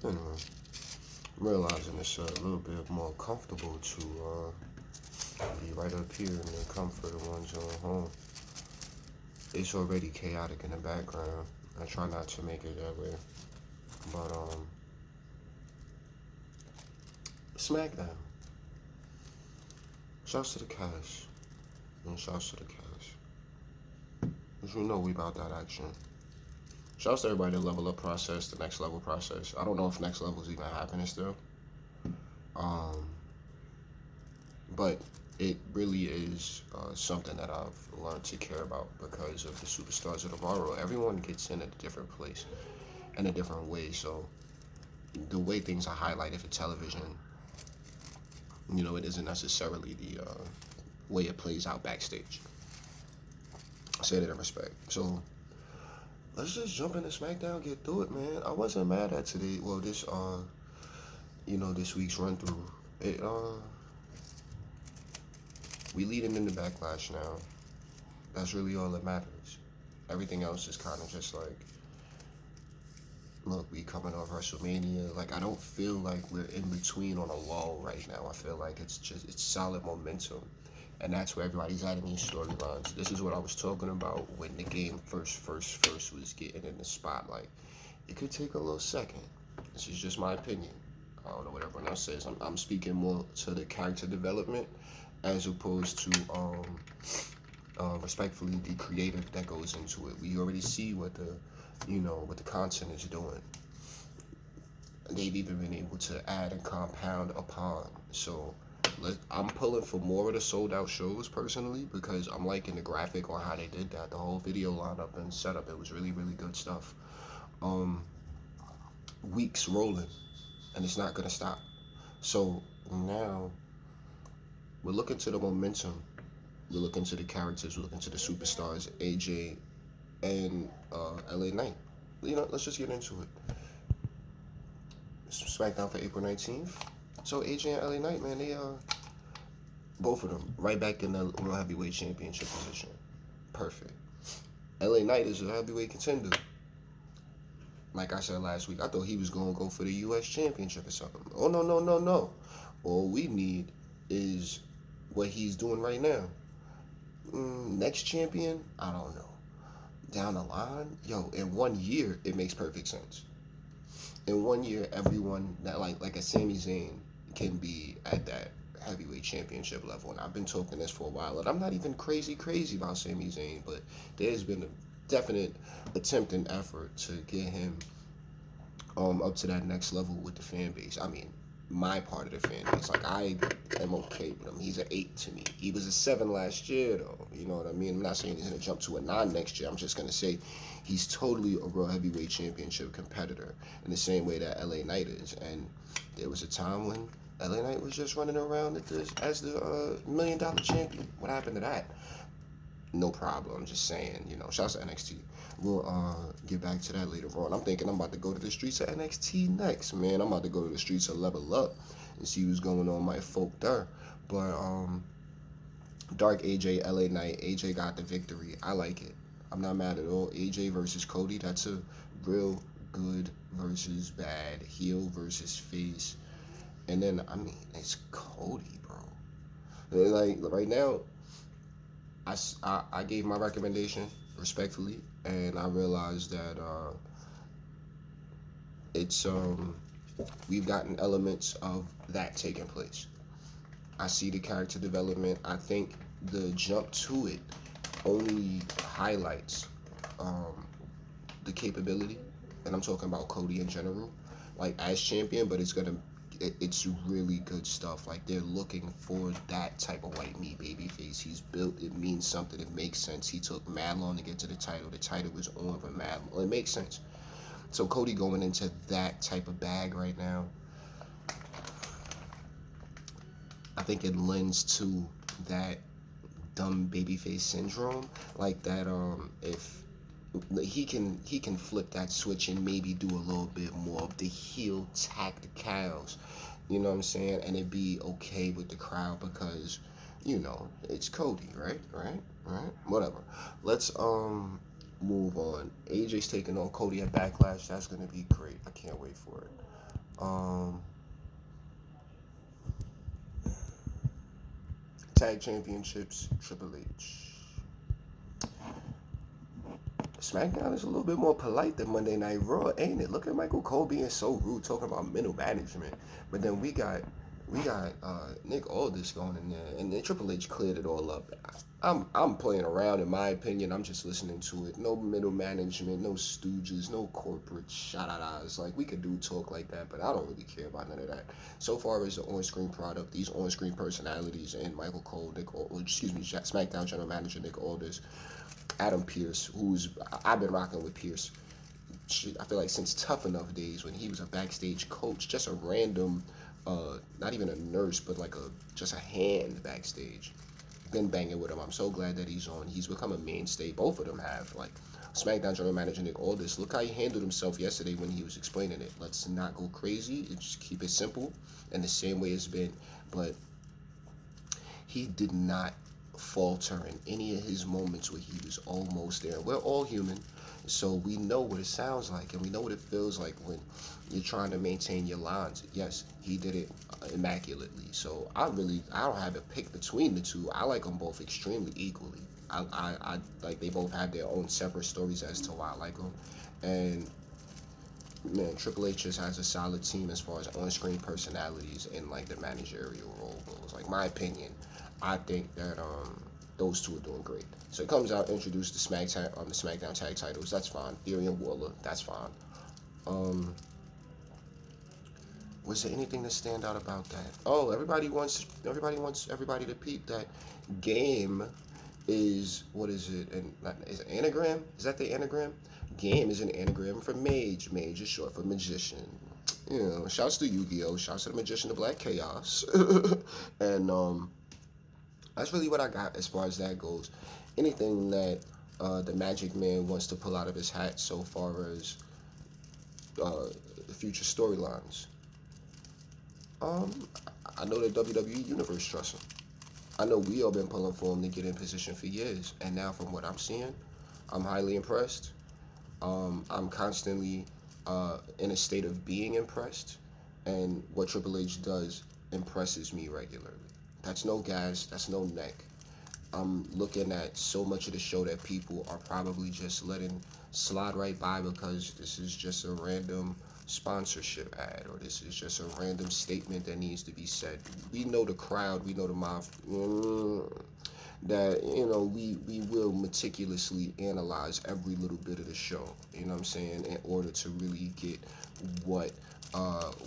Anyway, I'm realizing it's a little bit more comfortable to be right up here in the comfort of one's own home. It's already chaotic in the background. I try not to make it that way. But Smackdown. Shouts to the cast. And shouts to the cast. As you know, we about that action. Shouts to everybody to level up process, the next level process. I don't know if next level is even happening still. Um, but it really is something that I've learned to care about because of the superstars of tomorrow. Everyone gets in at a different place in a different way. So the way things are highlighted for television, it isn't necessarily the way it plays out backstage. I say that in respect. So let's just jump into SmackDown, get through it, man. I wasn't mad at today. Well, this week's run through. It we leading into Backlash now. That's really all that matters. Everything else is kind of just like, look, we coming off WrestleMania. Like, I don't feel like we're in between on a lull right now. I feel like it's solid momentum. And that's where everybody's at in these storylines. This is what I was talking about when the game first was getting in the spotlight. It could take a little second. This is just my opinion. I don't know what everyone else says. I'm speaking more to the character development as opposed to respectfully the creative that goes into it. We already see what the content is doing. They've even been able to add and compound upon. So I'm pulling for more of the sold out shows personally because I'm liking the graphic on how they did that. The whole video lineup and setup, it was really, really good stuff. Weeks rolling and it's not gonna stop. So now we're looking to the momentum. We're looking to the characters. We're looking to the superstars, AJ and LA Knight. Let's just get into it. SmackDown for April 19th. So AJ and LA Knight, man, they both of them right back in the World Heavyweight Championship position. Perfect. LA Knight is a heavyweight contender. Like I said last week, I thought he was gonna go for the US Championship or something. Oh no, no, no, no. All we need is what he's doing right now. Next champion, I don't know. Down the line, in 1 year, it makes perfect sense. In 1 year, everyone that like a Sami Zayn can be at that heavyweight championship level. And I've been talking this for a while, and I'm not even crazy about Sami Zayn, but there's been a definite attempt and effort to get him up to that next level with the fan base. I mean, my part of the fan base. Like, I am okay with him. He's an 8 to me. He was a 7 last year, though. You know what I mean? I'm not saying he's going to jump to a 9 next year. I'm just going to say he's totally a World Heavyweight Championship competitor in the same way that LA Knight is. And there was a time when LA Knight was just running around as the $1 million champion. What happened to that? No problem. I'm just saying, shouts to NXT. We'll get back to that later on. I'm thinking I'm about to go to the streets of NXT next, man. I'm about to go to the streets of Level Up and see what's going on with my folk there. But Dark AJ, LA Knight, AJ got the victory. I like it. I'm not mad at all. AJ versus Cody, that's a real good versus bad, heel versus face. And then, I mean, it's Cody, bro. Like, right now, I gave my recommendation respectfully, and I realized that it's we've gotten elements of that taking place. I see the character development. I think the jump to it only highlights the capability, and I'm talking about Cody in general, like as champion. But it's really good stuff. Like, they're looking for that type of white meat babyface. He's built. It means something. It makes sense. He took mad long to get to the title. The title was on for mad long. It makes sense. So Cody going into that type of bag right now, I think it lends to that dumb babyface syndrome. Like that, if he can flip that switch and maybe do a little bit more of the heel tacticals, you know what I'm saying, and it be okay with the crowd because it's Cody, right, whatever. Let's move on. AJ's taking on Cody at Backlash. That's gonna be great. I can't wait for it. Um, Tag Championships, Triple H. SmackDown is a little bit more polite than Monday Night Raw, ain't it? Look at Michael Cole being so rude, talking about middle management. But then we got Nick Aldis going in there, and then Triple H cleared it all up. I'm playing around, in my opinion. I'm just listening to it. No middle management, no stooges, no corporate shout-outs. Like, we could do talk like that, but I don't really care about none of that. So far as the on-screen product, these on-screen personalities, and Michael Cole, SmackDown General Manager Nick Aldis, Adam Pearce, who's I've been rocking with Pearce. I feel like since Tough Enough days when he was a backstage coach, just a random, not even a nurse, but like a just a hand backstage. Been banging with him. I'm so glad that he's on. He's become a mainstay. Both of them have. Like SmackDown General Manager Nick Aldis. Look how he handled himself yesterday when he was explaining it. Let's not go crazy. Just keep it simple, and the same way it's been. But he did not falter in any of his moments where he was almost there. We're all human, so we know what it sounds like and we know what it feels like when you're trying to maintain your lines. Yes, he did it immaculately. So I don't have a pick between the two. I like them both extremely equally. I like they both have their own separate stories as to why I like them, and man, Triple H just has a solid team as far as on-screen personalities and like the managerial role goes. Like my opinion, I think that those two are doing great. So it comes out, introduced the SmackDown tag titles. That's fine. Theory and Waller. That's fine. Um, was there anything to stand out about that? Oh, everybody wants everybody to peep that game is what is it? And is it anagram? Is that the anagram? Game is an anagram for mage. Mage is short for magician. You know, shouts to Yu-Gi-Oh! Shouts to the magician of Black Chaos. And that's really what I got as far as that goes. Anything that the Magic Man wants to pull out of his hat so far as uh, future storylines. Um, I know the WWE Universe trusts him. I know we all been pulling for him to get in position for years, and now from what I'm seeing, I'm highly impressed. I'm constantly in a state of being impressed, and what Triple H does impresses me regularly. That's no gas, that's no neck. I'm looking at so much of the show that people are probably just letting slide right by because this is just a random sponsorship ad or this is just a random statement that needs to be said. We know the crowd, we know the mob, that we will meticulously analyze every little bit of the show, you know what I'm saying, in order to really get what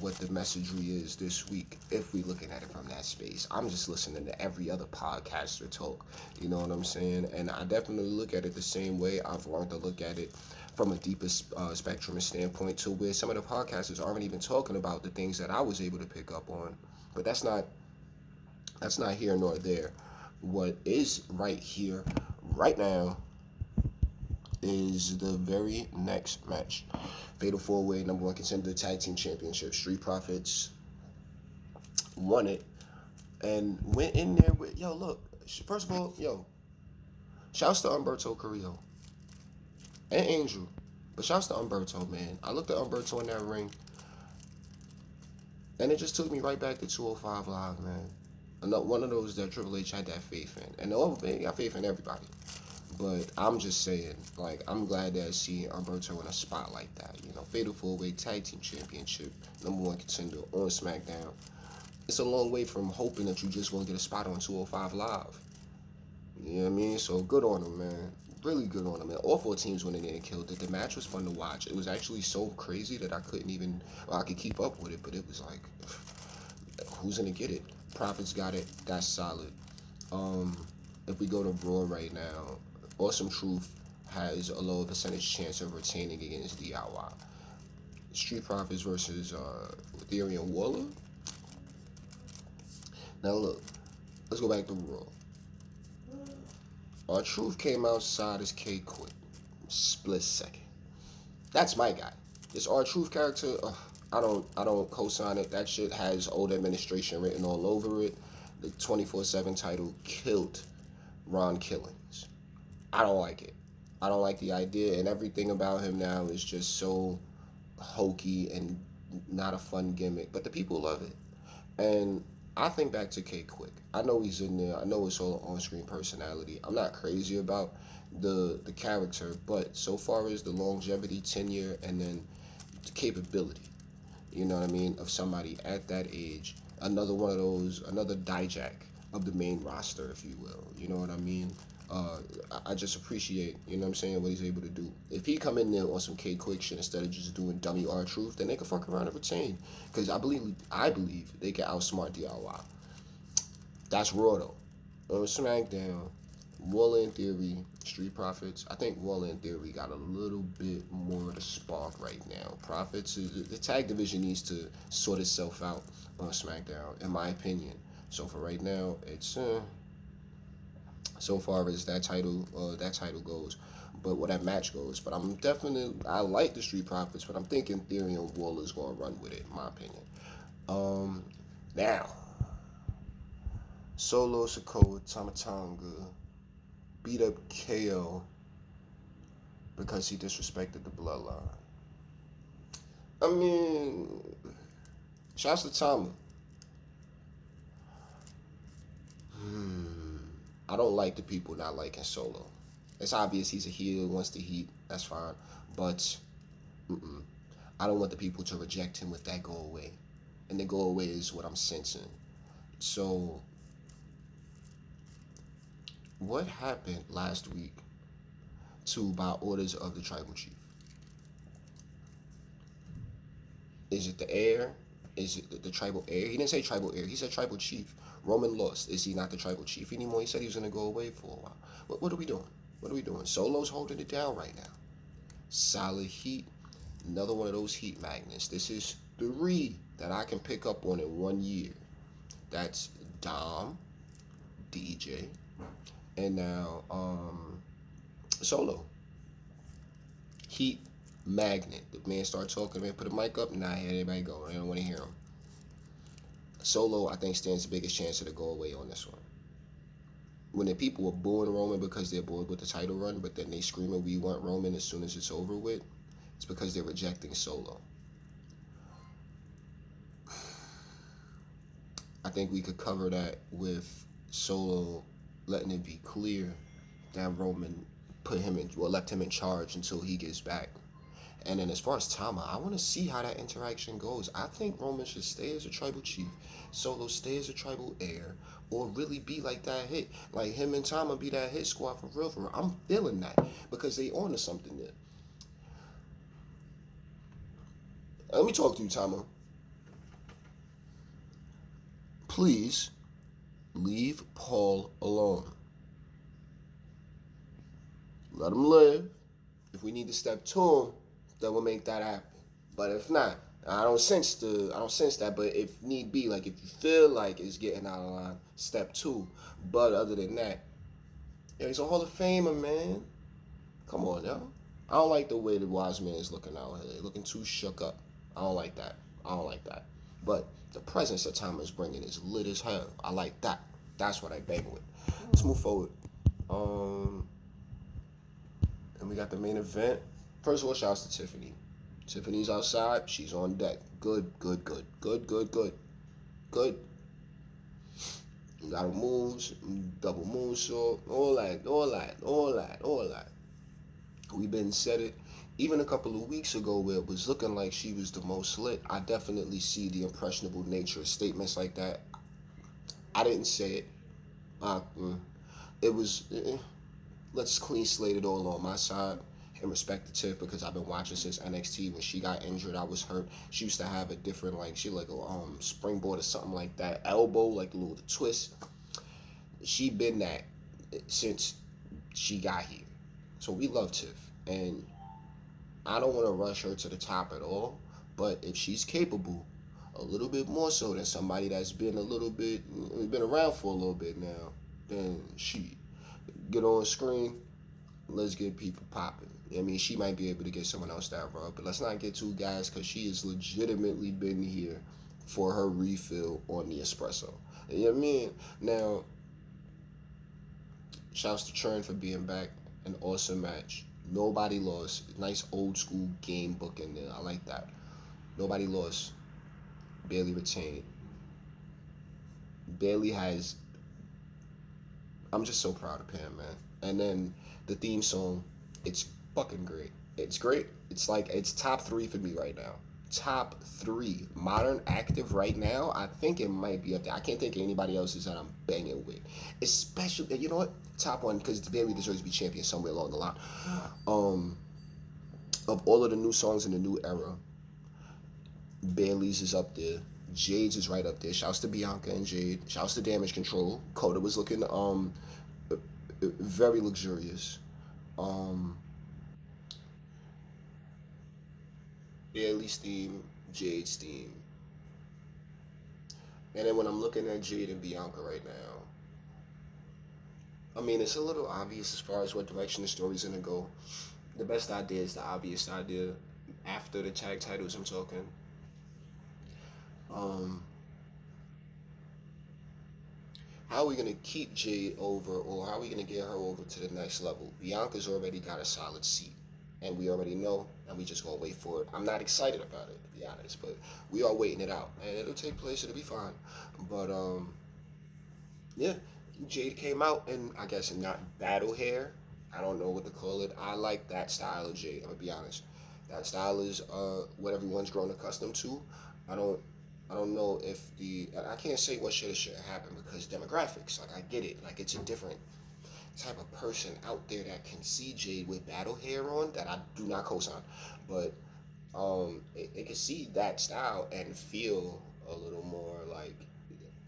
what the messagery is this week, if we looking at it from that space. I'm just listening to every other podcaster talk, you know what I'm saying, and I definitely look at it the same way. I've learned to look at it from a deeper spectrum and standpoint to where some of the podcasters aren't even talking about the things that I was able to pick up on, but that's not here nor there. What is right here, right now, is the very next match. Fatal 4-Way, number one contender, Tag Team Championship. Street Profits won it and went in there with, yo, look, first of all, yo, shouts to Humberto Carrillo and Angel. But shouts to Humberto, man. I looked at Humberto in that ring, and it just took me right back to 205 Live, man. Another one of those that Triple H had that faith in. And man, got faith in everybody. But I'm just saying, like, I'm glad that I see Humberto in a spot like that. You know, Fatal 4-Way Tag Team Championship, number one contender on SmackDown. It's a long way from hoping that you just gonna get a spot on 205 Live. You know what I mean? So good on him, man. Really good on him, man. All four teams went in there and killed it. The match was fun to watch. It was actually so crazy that I couldn't even, I could keep up with it, but it was like, who's gonna get it? Profits got it. That's solid. Um, if we go to Raw right now, Awesome Truth has a lower percentage chance of retaining against DIY. Street Profits versus Theory and Waller. Now look, let's go back to Raw. Our Truth came outside as K quit. Split second. That's my guy. This R Truth character, I don't co-sign it. That shit has old administration written all over it. The 24/7 title killed Ron Killings. I don't like it. I don't like the idea, and everything about him now is just so hokey and not a fun gimmick, but the people love it. And I think back to K Quick. I know he's in there. I know it's all on-screen personality. I'm not crazy about the character, but so far as the longevity, tenure, and then the capability, you know what I mean, of somebody at that age, another one of those, another Dijak of the main roster, if you will. You know what I mean? Uh, I just appreciate, you know what I'm saying, what he's able to do. If he come in there on some K Quick shit instead of just doing dummy R Truth, then they can fuck around and retain. Because I believe they can outsmart DIY. That's Raw though. On SmackDown, Waller in Theory, Street Profits. I think Waller in Theory got a little bit more to spark right now. Profits, the tag division needs to sort itself out on SmackDown, in my opinion. So for right now, it's so far as that title goes, but what that match goes. But I like the Street Profits, but I'm thinking Theory and Waller's gonna run with it, in my opinion. Now Solo Sikoa Tamatanga beat up KO because he disrespected the bloodline. I mean, shouts to Tama. I don't like the people not liking Solo. It's obvious he's a heel, wants the heat. That's fine, but I don't want the people to reject him with that go away, and the go away is what I'm sensing. So, what happened last week to by orders of the tribal chief? Is it the heir? Is it the tribal heir? He didn't say tribal heir. He said tribal chief. Roman lost. Is he not the tribal chief anymore? He said he was going to go away for a while. What are we doing? What are we doing? Solo's holding it down right now. Solid heat. Another one of those heat magnets. This is 3 that I can pick up on in 1 year. That's Dom, DJ, and now Solo. Heat magnet. The man start talking, man, put a mic up, nah, here everybody go. I don't want to hear him. Solo, I think, stands the biggest chance to go away on this one. When the people are booing Roman because they're bored with the title run, but then they screaming, we want Roman as soon as it's over with, it's because they're rejecting Solo. I think we could cover that with Solo letting it be clear that Roman left him in charge until he gets back. And then as far as Tama, I want to see how that interaction goes. I think Roman should stay as a tribal chief, Solo stay as a tribal heir, or really be like that hit. Like him and Tama be that hit squad for real, for real. I'm feeling that because they on to something there. Let me talk to you, Tama. Please leave Paul alone. Let him live. If we need to step to him, then we'll make that happen. But if not, I don't sense that. But if need be, like if you feel like it's getting out of line, step 2. But other than that, yeah, he's a Hall of Famer, man. Come on, yo. I don't like the way the wise man is looking out here. Looking too shook up. I don't like that. But the presence that Thomas bringing is lit as hell. I like that. That's what I bang with. Let's move forward. And we got the main event. First of all, shouts to Tiffany. Tiffany's outside. She's on deck. Good. You got her moves, double moonsault, all that. We've been said it. Even a couple of weeks ago where it was looking like she was the most lit, I definitely see the impressionable nature of statements like that. I didn't say it. It was, let's clean slate it all on my side and respect to Tiff because I've been watching since NXT. When she got injured, I was hurt. She used to have a different, she like a springboard or something like that. Elbow, like a little twist. She been that since she got here. So we love Tiff. And I don't want to rush her to the top at all. But if she's capable, a little bit more so than somebody that's been around for a little bit now, then she get on screen, let's get people popping. I mean, she might be able to get someone else that rub, but let's not get too guys because she has legitimately been here for her refill on the espresso. You know what I mean? Now, shouts to Trent for being back. An awesome match. Nobody lost. Nice old school game book in there. I like that. Nobody lost. Bailey retained. Bailey has. I'm just so proud of Pam, man. And then the theme song, it's fucking great. It's great. It's like it's top three for me right now. Top three modern active right now. I think it might be up there. I can't think of anybody else's that I'm banging with. Especially, you know what? Top one because Bailey deserves to be champion somewhere along the line. Um, of all of the new songs in the new era, Bailey's is up there. Jade's is right up there. Shouts to Bianca and Jade. Shouts to Damage Control. Coda was looking very luxurious. Um, Bailey's theme, Jade's theme. And then when I'm looking at Jade and Bianca right now, I mean, it's a little obvious as far as what direction the story's gonna go. The best idea is the obvious idea after the tag titles. I'm talking. Um, how are we gonna keep Jade over, or how are we gonna get her over to the next level? Bianca's already got a solid seat, and we already know, and we just gonna wait for it. I'm not excited about it, to be honest, but we are waiting it out, and it'll take place. It'll be fine. But yeah, Jade came out, and I guess not battle hair. I don't know what to call it. I like that style of Jade. I'm gonna be honest. That style is what everyone's grown accustomed to. I don't I don't know if I can't say what should or shouldn't happen because demographics. Like I get it. Like it's a different type of person out there that can see Jade with battle hair on that I do not co-sign, but it can see that style and feel a little more like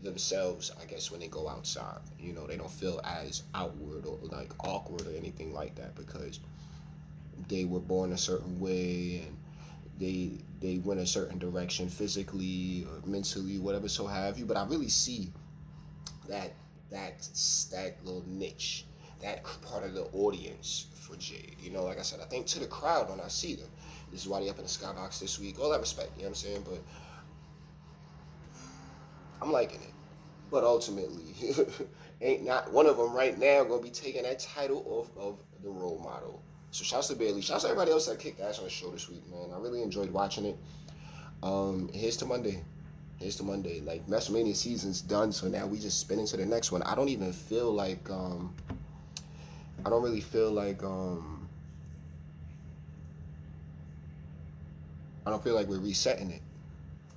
themselves, I guess, when they go outside. You know, they don't feel as outward or like awkward or anything like that because they were born a certain way and they went a certain direction physically or mentally, whatever so have you. But I really see that that little niche, that part of the audience for Jade. You know, like I said, I think to the crowd when I see them. This is why they up in the skybox this week. All that respect, you know what I'm saying? But I'm liking it. But ultimately, ain't not one of them right now gonna be taking that title off of the role model. So shouts to Bailey. Shouts to everybody else that kicked ass on the show this week, man. I really enjoyed watching it. Here's to Monday. Here's to Monday. Like WrestleMania season's done, so now we just spin into the next one. I don't even feel like I don't really feel like I don't feel like we're resetting it.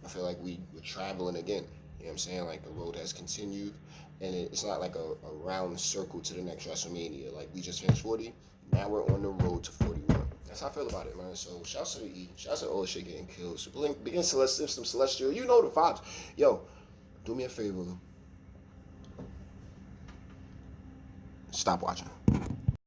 I feel like we're traveling again. You know what I'm saying? Like the road has continued, and it's not like a round circle to the next WrestleMania. Like we just finished 40, now we're on the road to 41. That's how I feel about it, man. So shouts to the E, shouts to all the shit getting killed. So begin Celestial, some Celestial. You know the vibes. Yo, do me a favor. Stop watching.